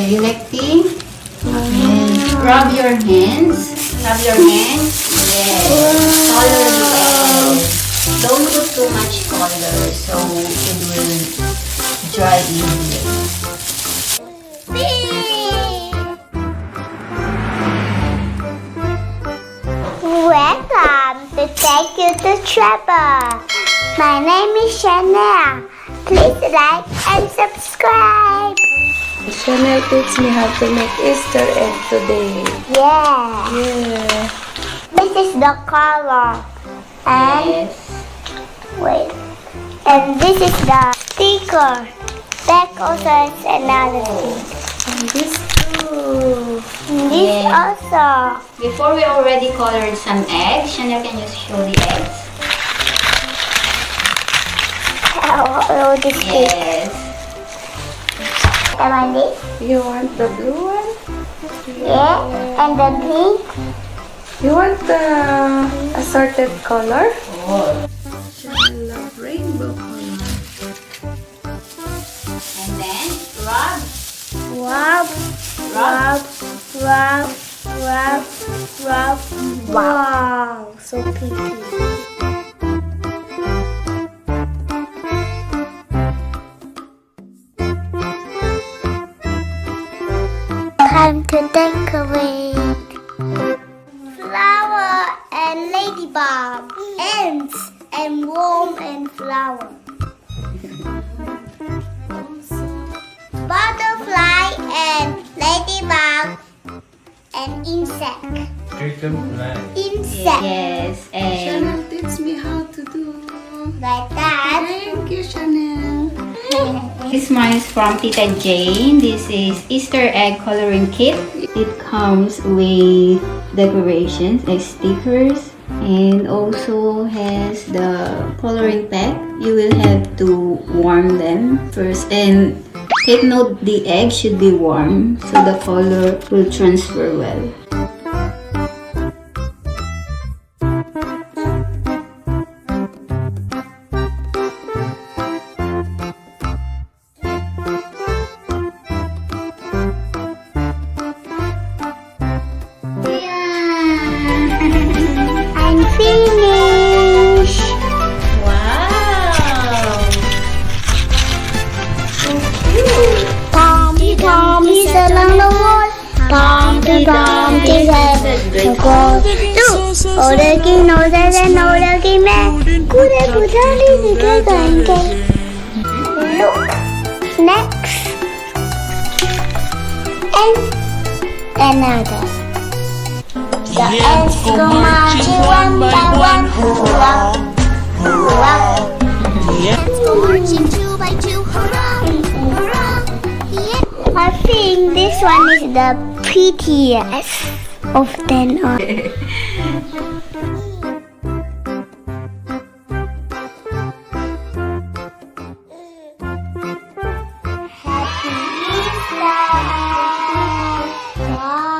Okay, Lexi. Rub your hands. Rub your hands. Yes. Color the eggs. Don't put too much color so it will dry easily. Welcome to Take You to Travel. My name is Chanel. Please like and subscribe. Chanel teach me how to make Easter egg today. Yeah. Yeah. This is the color. And Yes. wait. And this is the sticker. That also has another thing. And this too. And this Yeah. also. Before we already colored some eggs, Chanel, can you show the eggs? Oh, this is. Yes. And this. You want the blue one? Yeah. And the pink. You want the assorted color? Oh. Chanel love rainbow color. And then rub. Rub. Rub. Rub. Rub. Rub. Wow. So pretty. Time to decorate. Flower and ladybug. Ants and worm and flower. Butterfly and ladybug and insect. Dragonfly. Insect. Yes. And Chanel teach me how to do. Like that. Thank you, Chanel. this one is from Tita Jane. This is Easter egg coloring kit. It comes with decorations like stickers and also has the coloring pack. You will have to warm them first, and take note the egg should be warm so the color will transfer well. I'm finished. Wow! Tommy, Tommy's along the wall. Tommy, Tommy's the goal. Oh, the king knows that and oh, the king man. Good, look. Next. And another. The ants go marching one by one. Hurrah, hurrah. Ants go marching two by two. Hurrah, hurrah. Yeah. I think this one is the prettiest of them all. Happy Easter! Wow.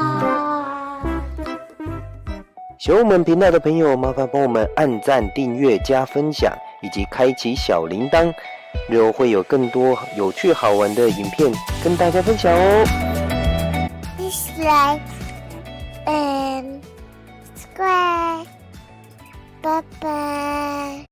喜欢我们频道的朋友，麻烦帮我们按赞、订阅、加分享，以及开启小铃铛，日后会有更多有趣好玩的影片跟大家分享哦。Please like and subscribe. Bye bye.